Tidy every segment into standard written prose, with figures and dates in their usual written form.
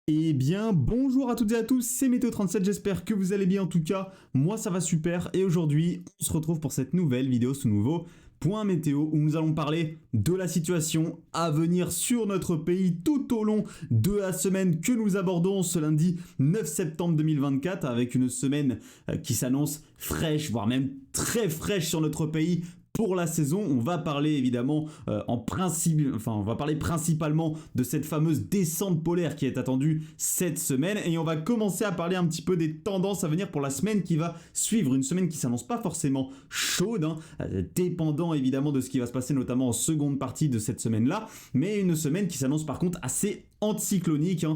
Eh bien, bonjour à toutes et à tous, c'est Météo37, j'espère que vous allez bien en tout cas, moi ça va super et aujourd'hui on se retrouve pour cette nouvelle vidéo, ce nouveau point météo où nous allons parler de la situation à venir sur notre pays tout au long de la semaine que nous abordons ce lundi 9 septembre 2024 avec une semaine qui s'annonce fraîche, voire même très fraîche sur notre pays pour la saison. On va parler évidemment on va parler principalement de cette fameuse descente polaire qui est attendue cette semaine et on va commencer à parler un petit peu des tendances à venir pour la semaine qui va suivre, une semaine qui s'annonce pas forcément chaude, dépendant évidemment de ce qui va se passer notamment en seconde partie de cette semaine-là, mais une semaine qui s'annonce par contre assez anticyclonique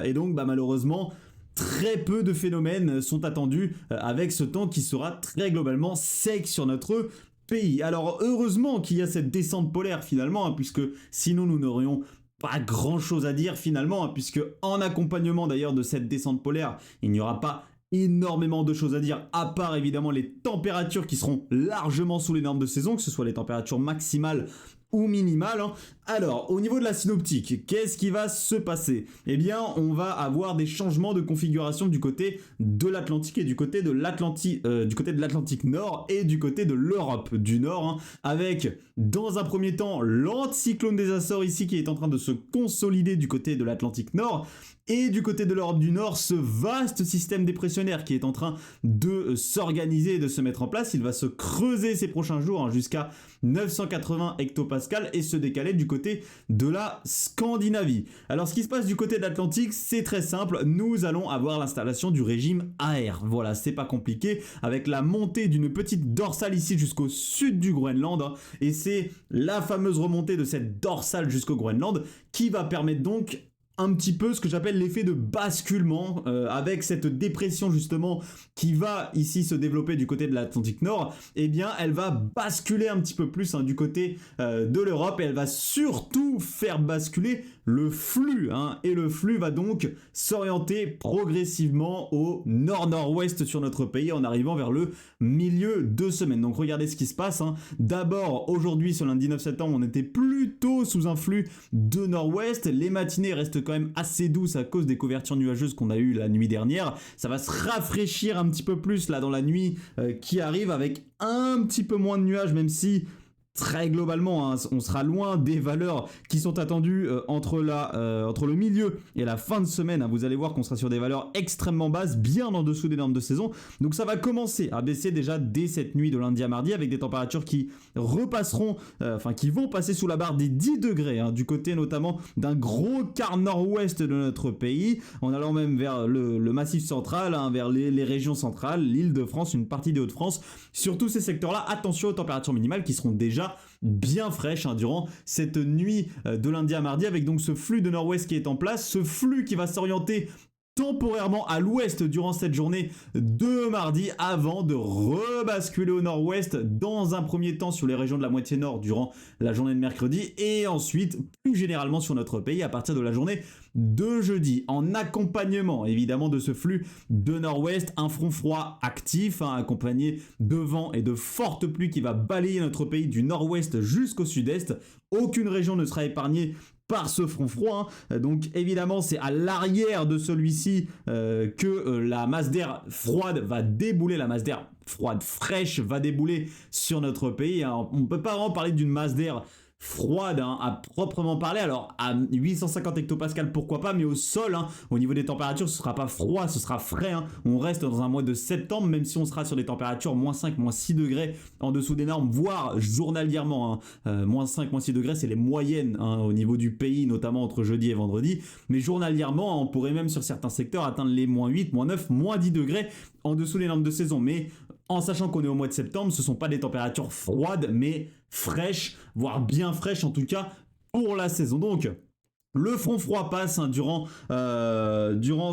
et donc malheureusement très peu de phénomènes sont attendus avec ce temps qui sera très globalement sec sur notre pays. Alors heureusement qu'il y a cette descente polaire finalement, puisque sinon nous n'aurions pas grand chose à dire finalement, puisque en accompagnement d'ailleurs de cette descente polaire, il n'y aura pas énormément de choses à dire, à part évidemment les températures qui seront largement sous les normes de saison, que ce soit les températures maximales ou minimales. Alors, au niveau de la synoptique, qu'est-ce qui va se passer? Eh bien, on va avoir des changements de configuration du côté de l'Atlantique et du côté de l'Atlantique Nord et du côté de l'Europe du Nord, avec, dans un premier temps, l'anticyclone des Açores ici qui est en train de se consolider du côté de l'Atlantique Nord, et du côté de l'Europe du Nord, ce vaste système dépressionnaire qui est en train de s'organiser et de se mettre en place, il va se creuser ces prochains jours jusqu'à 980 hectopascales et se décaler du côté de la Scandinavie. Alors ce qui se passe du côté de l'Atlantique, c'est très simple, nous allons avoir l'installation du régime AR. Voilà, c'est pas compliqué, avec la montée d'une petite dorsale ici jusqu'au sud du Groenland, et c'est la fameuse remontée de cette dorsale jusqu'au Groenland qui va permettre donc un petit peu ce que j'appelle l'effet de basculement avec cette dépression justement qui va ici se développer du côté de l'Atlantique Nord. Eh bien elle va basculer un petit peu plus du côté de l'Europe et elle va surtout faire basculer le flux et le flux va donc s'orienter progressivement au nord-nord-ouest sur notre pays en arrivant vers le milieu de semaine. Donc regardez ce qui se passe. D'abord aujourd'hui ce lundi 9 septembre on était plutôt sous un flux de nord-ouest, les matinées restent quand même assez douce à cause des couvertures nuageuses qu'on a eues la nuit dernière. Ça va se rafraîchir un petit peu plus là dans la nuit qui arrive avec un petit peu moins de nuages, même si très globalement, on sera loin des valeurs qui sont attendues entre le milieu et la fin de semaine. Vous allez voir qu'on sera sur des valeurs extrêmement basses, bien en dessous des normes de saison. Donc ça va commencer à baisser déjà dès cette nuit de lundi à mardi avec des températures qui qui vont passer sous la barre des 10 degrés, du côté notamment d'un gros quart nord-ouest de notre pays, en allant même vers le massif central, vers les régions centrales, l'Île-de-France, une partie des Hauts-de-France. Sur tous ces secteurs-là, attention aux températures minimales qui seront déjà bien fraîche durant cette nuit de lundi à mardi, avec donc ce flux de nord-ouest qui est en place, ce flux qui va s'orienter temporairement à l'ouest durant cette journée de mardi avant de rebasculer au nord-ouest dans un premier temps sur les régions de la moitié nord durant la journée de mercredi et ensuite plus généralement sur notre pays à partir de la journée de jeudi. En accompagnement évidemment de ce flux de nord-ouest, un front froid actif accompagné de vent et de fortes pluies qui va balayer notre pays du nord-ouest jusqu'au sud-est. Aucune région ne sera épargnée par ce front froid. Donc évidemment c'est à l'arrière de celui-ci que la masse d'air froide va débouler, la masse d'air froide fraîche va débouler sur notre pays. On ne peut pas vraiment parler d'une masse d'air froide à proprement parler. Alors à 850 hectopascales pourquoi pas, mais au sol au niveau des températures ce sera pas froid, ce sera frais. On reste dans un mois de septembre, même si on sera sur des températures moins 5, moins 6 degrés en dessous des normes, voire journalièrement moins 5, moins 6 degrés c'est les moyennes au niveau du pays, notamment entre jeudi et vendredi, mais journalièrement on pourrait même sur certains secteurs atteindre les moins 8, moins 9, moins 10 degrés en dessous des normes de saison. Mais en sachant qu'on est au mois de septembre, ce ne sont pas des températures froides, mais fraîches, voire bien fraîches en tout cas pour la saison. Donc le front froid passe durant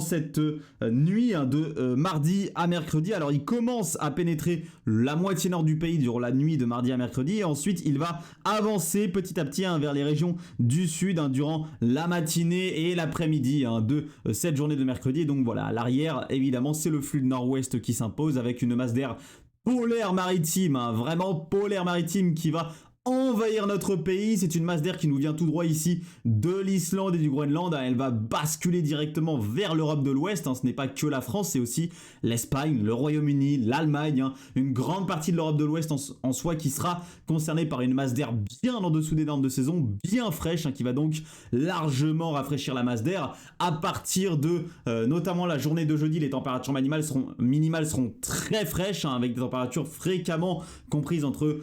cette nuit de mardi à mercredi. Alors il commence à pénétrer la moitié nord du pays durant la nuit de mardi à mercredi et ensuite il va avancer petit à petit vers les régions du sud durant la matinée et l'après-midi de cette journée de mercredi. Et donc voilà, à l'arrière évidemment c'est le flux de nord-ouest qui s'impose avec une masse d'air polaire maritime, vraiment polaire maritime qui va envahir notre pays. C'est une masse d'air qui nous vient tout droit ici de l'Islande et du Groenland. Elle va basculer directement vers l'Europe de l'Ouest. Ce n'est pas que la France, c'est aussi l'Espagne, le Royaume-Uni, l'Allemagne. Une grande partie de l'Europe de l'Ouest en soi qui sera concernée par une masse d'air bien en dessous des normes de saison, bien fraîche, qui va donc largement rafraîchir la masse d'air. À partir de notamment la journée de jeudi, les températures minimales seront très fraîches, avec des températures fréquemment comprises entre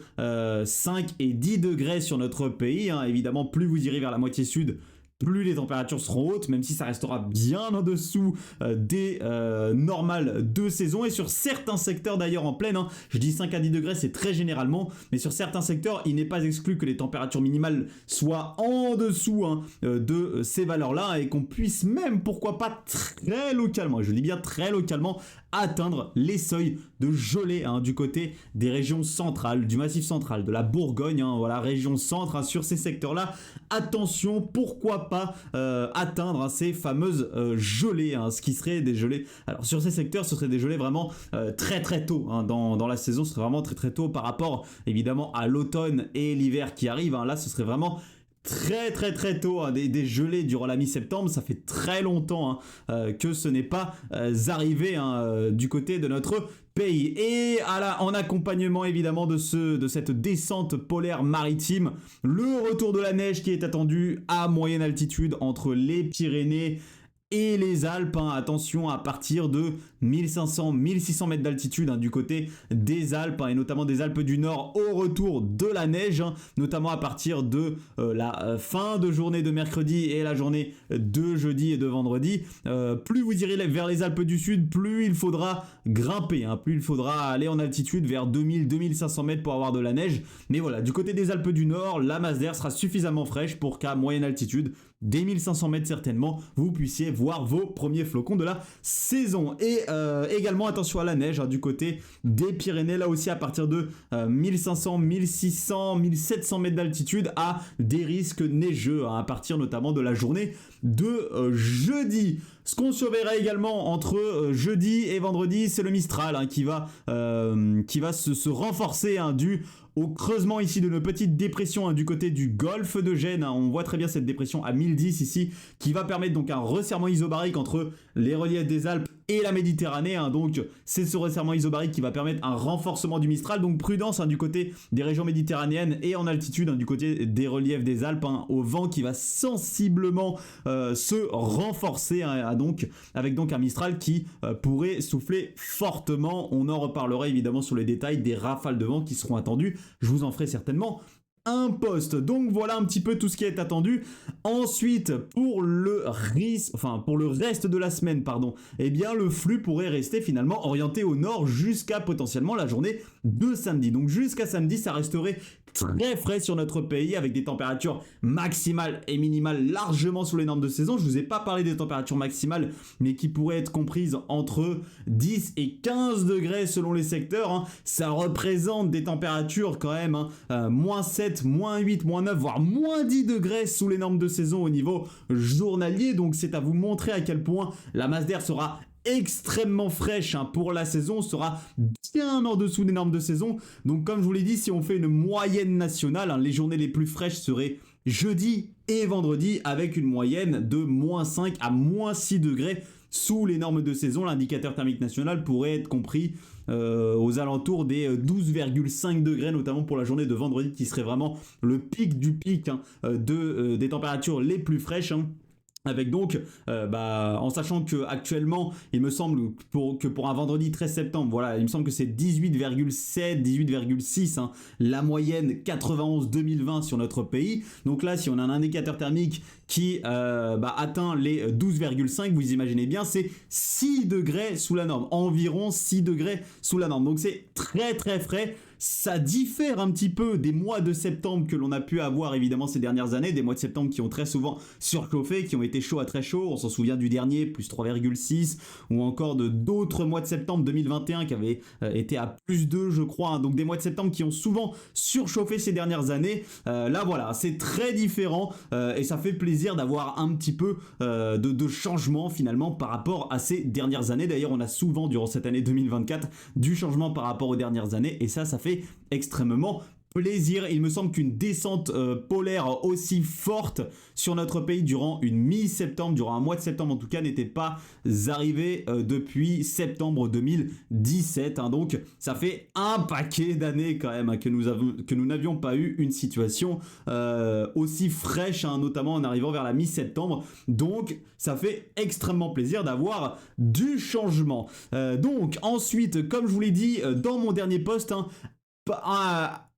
5 et 10 degrés sur notre pays. Évidemment, plus vous irez vers la moitié sud, plus les températures seront hautes, même si ça restera bien en dessous des normales de saison. Et sur certains secteurs d'ailleurs en plaine, je dis 5 à 10 degrés, c'est très généralement, mais sur certains secteurs, il n'est pas exclu que les températures minimales soient en dessous de ces valeurs-là, et qu'on puisse même, pourquoi pas très localement, et je dis bien très localement, atteindre les seuils de gelée du côté des régions centrales, du massif central, de la Bourgogne, voilà, région centre, sur ces secteurs-là. Attention, pourquoi pas atteindre ces fameuses gelées, ce qui serait des gelées. Alors sur ces secteurs, ce serait des gelées vraiment très très tôt dans la saison, ce serait vraiment très très tôt par rapport évidemment à l'automne et l'hiver qui arrivent. Là, ce serait vraiment très très très tôt, des gelées durant la mi-septembre. Ça fait très longtemps que ce n'est pas arrivé du côté de notre pays. Et en accompagnement évidemment de cette descente polaire maritime, le retour de la neige qui est attendu à moyenne altitude entre les Pyrénées et les Alpes. Attention, à partir de 1500-1600 mètres d'altitude du côté des Alpes, et notamment des Alpes du Nord, au retour de la neige, notamment à partir de la fin de journée de mercredi et la journée de jeudi et de vendredi. Plus vous irez vers les Alpes du Sud, plus il faudra grimper, plus il faudra aller en altitude vers 2000-2500 mètres pour avoir de la neige. Mais voilà, du côté des Alpes du Nord, la masse d'air sera suffisamment fraîche pour qu'à moyenne altitude, dès 1500 mètres certainement, vous puissiez voir vos premiers flocons de la saison. Et également attention à la neige du côté des Pyrénées, là aussi à partir de 1500, 1600, 1700 mètres d'altitude, à des risques neigeux, à partir notamment de la journée de jeudi. Ce qu'on surveillera également entre jeudi et vendredi, c'est le Mistral qui va se renforcer dû au creusement ici de nos petites dépressions du côté du golfe de Gênes. On voit très bien cette dépression à 1010 ici, qui va permettre donc un resserrement isobarique entre les reliefs des Alpes et la Méditerranée. Donc c'est ce resserrement isobarique qui va permettre un renforcement du Mistral. Donc prudence du côté des régions méditerranéennes et en altitude du côté des reliefs des Alpes, au vent qui va sensiblement se renforcer, donc avec donc un Mistral qui pourrait souffler fortement. On en reparlera évidemment sur les détails des rafales de vent qui seront attendues. Je vous en ferai certainement un post. Donc voilà un petit peu tout ce qui est attendu. Ensuite, pour le reste de la semaine, eh bien le flux pourrait rester finalement orienté au nord jusqu'à potentiellement la journée de samedi. Donc jusqu'à samedi, ça resterait très frais sur notre pays, avec des températures maximales et minimales largement sous les normes de saison. Je vous ai pas parlé des températures maximales, mais qui pourraient être comprises entre 10 et 15 degrés selon les secteurs. Ça représente des températures quand même moins 7, moins 8, moins 9, voire moins 10 degrés sous les normes de saison au niveau journalier. Donc c'est à vous montrer à quel point la masse d'air sera extrêmement fraîche pour la saison, sera bien en dessous des normes de saison. Donc comme je vous l'ai dit, si on fait une moyenne nationale, les journées les plus fraîches seraient jeudi et vendredi, avec une moyenne de moins 5 à moins 6 degrés sous les normes de saison. L'indicateur thermique national pourrait être compris aux alentours des 12,5 degrés, notamment pour la journée de vendredi, qui serait vraiment le pic du pic des températures les plus fraîches. Avec donc, en sachant que actuellement, il me semble que pour un vendredi 13 septembre, voilà, il me semble que c'est 18,7, 18,6, la moyenne 91-2020 sur notre pays. Donc là, si on a un indicateur thermique qui atteint les 12,5, vous imaginez bien, c'est 6 degrés sous la norme, environ 6 degrés sous la norme. Donc c'est très très frais. Ça diffère un petit peu des mois de septembre que l'on a pu avoir évidemment ces dernières années, des mois de septembre qui ont très souvent surchauffé, qui ont été chauds à très chauds. On s'en souvient du dernier, plus 3,6, ou encore de d'autres mois de septembre 2021 qui avaient été à plus 2, je crois. Donc des mois de septembre qui ont souvent surchauffé ces dernières années. Là voilà, c'est très différent et ça fait plaisir d'avoir un petit peu de changement finalement par rapport à ces dernières années. D'ailleurs, on a souvent durant cette année 2024 du changement par rapport aux dernières années, et ça fait extrêmement plaisir. Il me semble qu'une descente polaire aussi forte sur notre pays durant une mi-septembre, durant un mois de septembre en tout cas, n'était pas arrivée depuis septembre 2017. Hein. Donc ça fait un paquet d'années quand même hein, que nous n'avions pas eu une situation aussi fraîche, hein, notamment en arrivant vers la mi-septembre. Donc ça fait extrêmement plaisir d'avoir du changement. Donc ensuite, comme je vous l'ai dit dans mon dernier post, hein,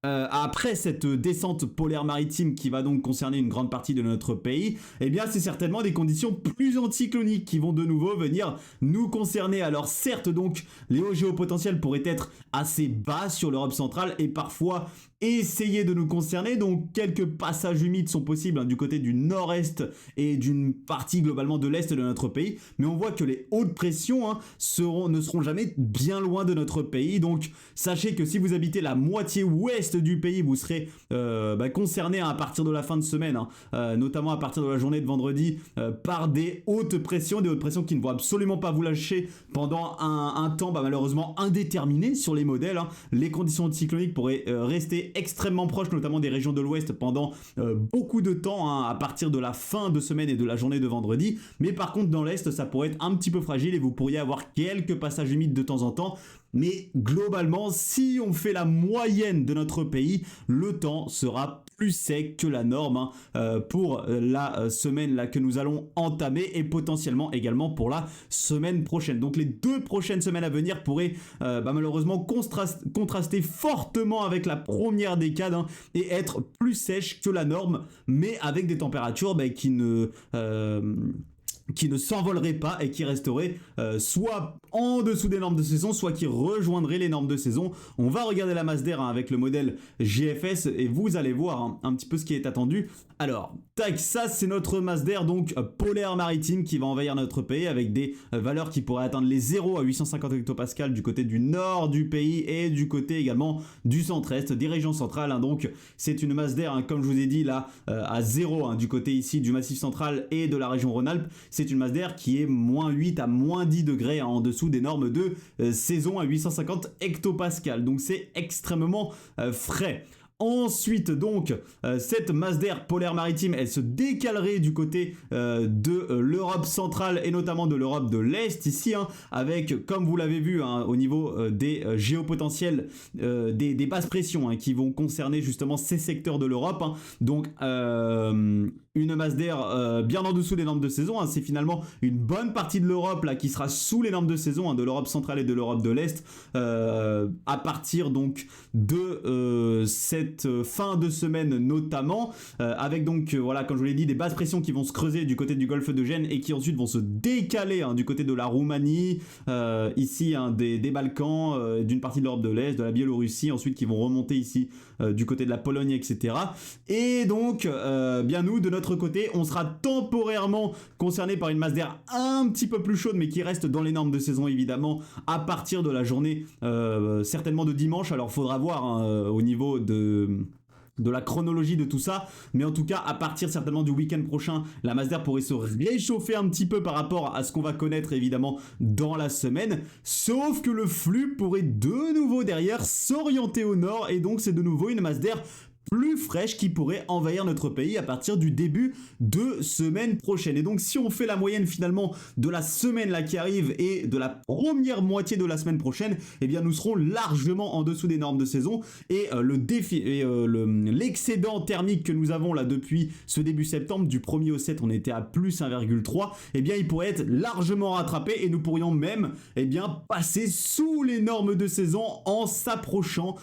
après cette descente polaire maritime qui va donc concerner une grande partie de notre pays, eh bien c'est certainement des conditions plus anticycloniques qui vont de nouveau venir nous concerner. Alors certes donc les hauts géopotentiels pourraient être assez bas sur l'Europe centrale et parfois essayer de nous concerner, donc quelques passages humides sont possibles hein, du côté du nord-est et d'une partie globalement de l'est de notre pays, mais on voit que les hautes pressions hein, ne seront jamais bien loin de notre pays, donc sachez que si vous habitez la moitié ouest du pays, vous serez concerné hein, à partir de la fin de semaine, hein, notamment à partir de la journée de vendredi, par des hautes pressions qui ne vont absolument pas vous lâcher pendant un temps malheureusement indéterminé sur les modèles. Hein. Les conditions anticycloniques pourraient rester extrêmement proches, notamment des régions de l'ouest pendant beaucoup de temps, hein, à partir de la fin de semaine et de la journée de vendredi. Mais par contre, dans l'est, ça pourrait être un petit peu fragile et vous pourriez avoir quelques passages humides de temps en temps. Mais globalement, si on fait la moyenne de notre pays, le temps sera plus sec que la norme hein, pour la semaine là, que nous allons entamer et potentiellement également pour la semaine prochaine. Donc les 2 prochaines semaines à venir pourraient malheureusement contraster fortement avec la première décade hein, et être plus sèches que la norme, mais avec des températures qui ne s'envoleraient pas et qui resteraient soit en dessous des normes de saison, soit qui rejoindraient les normes de saison. On va regarder la masse d'air hein, avec le modèle GFS et vous allez voir hein, un petit peu ce qui est attendu. Alors, tac, ça c'est notre masse d'air donc polaire maritime qui va envahir notre pays avec des valeurs qui pourraient atteindre les 0 à 850 hectopascales du côté du nord du pays et du côté également du centre-est, des régions centrales. Hein. Donc c'est une masse d'air, hein, comme je vous ai dit là, à 0 hein, du côté ici du massif central et de la région Rhône-Alpes. C'est une masse d'air qui est moins 8 à moins 10 degrés hein, en dessous des normes de saison à 850 hectopascales. Donc c'est extrêmement frais. Ensuite donc cette masse d'air polaire maritime elle se décalerait du côté de l'Europe centrale et notamment de l'Europe de l'Est ici hein, avec comme vous l'avez vu hein, au niveau des géopotentiels des basses pressions hein, qui vont concerner justement ces secteurs de l'Europe hein. Donc une masse d'air bien en dessous des normes de saison hein. C'est finalement une bonne partie de l'Europe là qui sera sous les normes de saison hein, de l'Europe centrale et de l'Europe de l'Est à partir donc de cette fin de semaine notamment avec donc voilà comme je vous l'ai dit des basses pressions qui vont se creuser du côté du golfe de Gênes et qui ensuite vont se décaler hein, du côté de la Roumanie ici hein, des Balkans, d'une partie de l'Europe de l'Est, de la Biélorussie, ensuite qui vont remonter ici du côté de la Pologne etc. Et donc bien nous de notre côté on sera temporairement concerné par une masse d'air un petit peu plus chaude mais qui reste dans les normes de saison évidemment à partir de la journée certainement de dimanche. Alors faudra voir hein, au niveau de la chronologie de tout ça, mais en tout cas à partir certainement du week-end prochain la masse d'air pourrait se réchauffer un petit peu par rapport à ce qu'on va connaître évidemment dans la semaine, sauf que le flux pourrait de nouveau derrière s'orienter au nord et donc c'est de nouveau une masse d'air plus fraîche qui pourrait envahir notre pays à partir du début de semaine prochaine. Et donc si on fait la moyenne finalement de la semaine là qui arrive et de la première moitié de la semaine prochaine, eh bien nous serons largement en dessous des normes de saison et l'excédent thermique que nous avons là depuis ce début septembre, du 1er au 7 on était à plus 1,3, eh bien il pourrait être largement rattrapé et nous pourrions même passer sous les normes de saison en s'approchant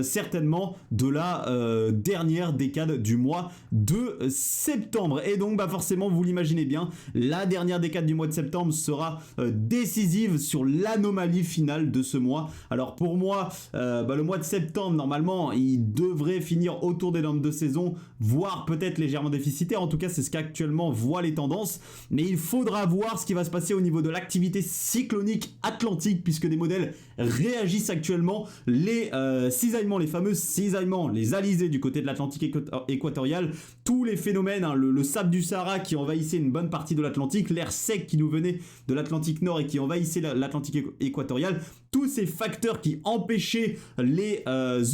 certainement de la dernière décade du mois de septembre. Et donc forcément vous l'imaginez bien, la dernière décade du mois de septembre sera décisive sur l'anomalie finale de ce mois. Alors pour moi le mois de septembre normalement il devrait finir autour des normes de saison, voire peut-être légèrement déficitaire, en tout cas c'est ce qu'actuellement voient les tendances, mais il faudra voir ce qui va se passer au niveau de l'activité cyclonique atlantique puisque des modèles réagissent actuellement, les cisaillements, les fameux cisaillements, les alizés du du côté de l'Atlantique équatorial, tous les phénomènes, hein, le sable du Sahara qui envahissait une bonne partie de l'Atlantique, l'air sec qui nous venait de l'Atlantique Nord et qui envahissait l'Atlantique équatorial, tous ces facteurs qui empêchaient les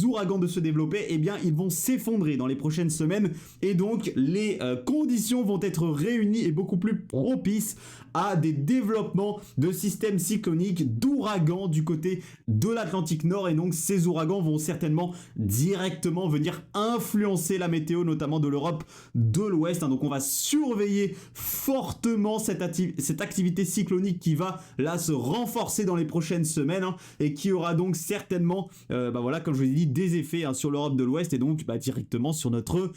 ouragans de se développer, eh bien ils vont s'effondrer dans les prochaines semaines et donc les conditions vont être réunies et beaucoup plus propices à des développements de systèmes cycloniques, d'ouragans du côté de l'Atlantique Nord, et donc ces ouragans vont certainement directement venir influencer la météo, notamment de l'Europe de l'Ouest. Donc on va surveiller fortement cette activité cyclonique qui va là se renforcer dans les prochaines semaines, hein, et qui aura donc certainement, voilà, comme je vous ai dit, des effets, hein, sur l'Europe de l'Ouest et donc directement sur notre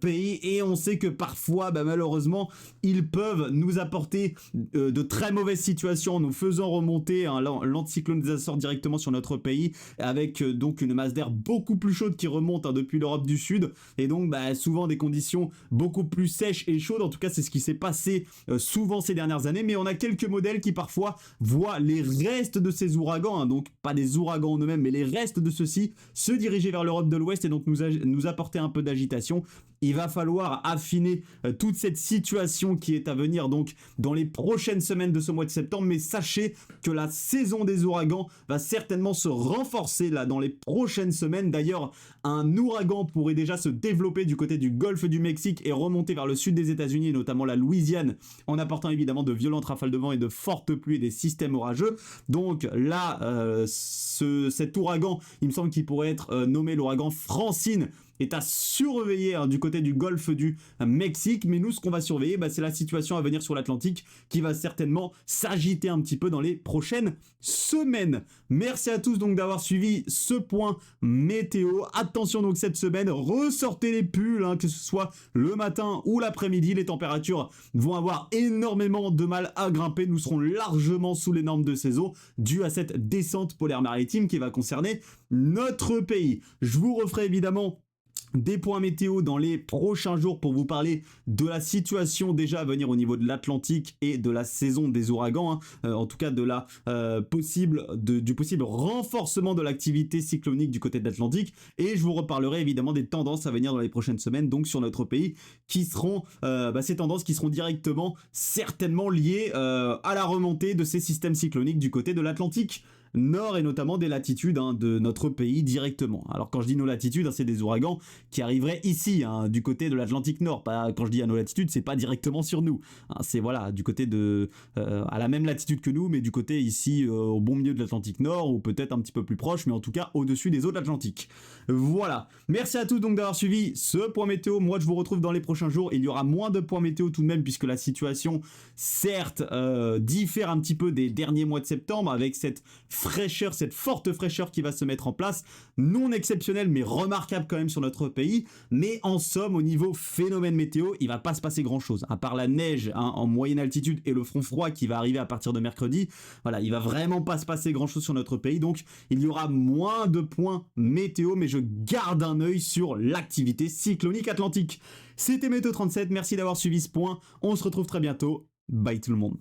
pays. Et on sait que parfois, malheureusement, ils peuvent nous apporter de très mauvaises situations en nous faisant remonter l'anticyclone des Açores directement sur notre pays, avec donc une masse d'air beaucoup plus chaude qui remonte, hein, depuis l'Europe du Sud, et donc souvent des conditions beaucoup plus sèches et chaudes. En tout cas, c'est ce qui s'est passé souvent ces dernières années, mais on a quelques modèles qui parfois voient les restes de ces ouragans, hein, donc pas des ouragans en eux-mêmes, mais les restes de ceux-ci se diriger vers l'Europe de l'Ouest et donc nous apporter un peu d'agitation. Il va falloir affiner toute cette situation qui est à venir donc dans les prochaines semaines de ce mois de septembre, mais sachez que la saison des ouragans va certainement se renforcer là dans les prochaines semaines. D'ailleurs, un ouragan pourrait déjà se développer du côté du golfe du Mexique et remonter vers le sud des États-Unis, notamment la Louisiane, en apportant évidemment de violentes rafales de vent et de fortes pluies et des systèmes orageux. Donc là, cet ouragan, il me semble qu'il pourrait être nommé l'ouragan Francine, est à surveiller, hein, du côté du golfe du Mexique. Mais nous, ce qu'on va surveiller, c'est la situation à venir sur l'Atlantique qui va certainement s'agiter un petit peu dans les prochaines semaines. Merci à tous donc d'avoir suivi ce point météo. Attention donc cette semaine, ressortez les pulls, hein, que ce soit le matin ou l'après-midi. Les températures vont avoir énormément de mal à grimper. Nous serons largement sous les normes de saison dues à cette descente polaire maritime qui va concerner notre pays. Je vous referai évidemment des points météo dans les prochains jours pour vous parler de la situation déjà à venir au niveau de l'Atlantique et de la saison des ouragans, hein, en tout cas de la du possible renforcement de l'activité cyclonique du côté de l'Atlantique, et je vous reparlerai évidemment des tendances à venir dans les prochaines semaines donc sur notre pays qui seront ces tendances qui seront directement certainement liées à la remontée de ces systèmes cycloniques du côté de l'Atlantique Nord et notamment des latitudes, hein, de notre pays directement. Alors quand je dis nos latitudes, hein, c'est des ouragans qui arriveraient ici, hein, du côté de l'Atlantique Nord. Pas, quand je dis à nos latitudes, c'est pas directement sur nous, hein, c'est voilà du côté de à la même latitude que nous, mais du côté ici au bon milieu de l'Atlantique Nord, ou peut-être un petit peu plus proche, mais en tout cas au-dessus des eaux de l'Atlantique. Voilà. Merci à tous donc d'avoir suivi ce point météo. Moi je vous retrouve dans les prochains jours. Il y aura moins de points météo tout de même puisque la situation certes diffère un petit peu des derniers mois de septembre avec cette fraîcheur, cette forte fraîcheur qui va se mettre en place, non exceptionnelle mais remarquable quand même sur notre pays. Mais en somme, au niveau phénomène météo, il va pas se passer grand chose à part la neige, hein, en moyenne altitude et le front froid qui va arriver à partir de mercredi. Voilà, il va vraiment pas se passer grand chose sur notre pays, donc il y aura moins de points météo, mais je garde un œil sur l'activité cyclonique atlantique. C'était Météo 37, merci d'avoir suivi ce point, on se retrouve très bientôt, bye tout le monde.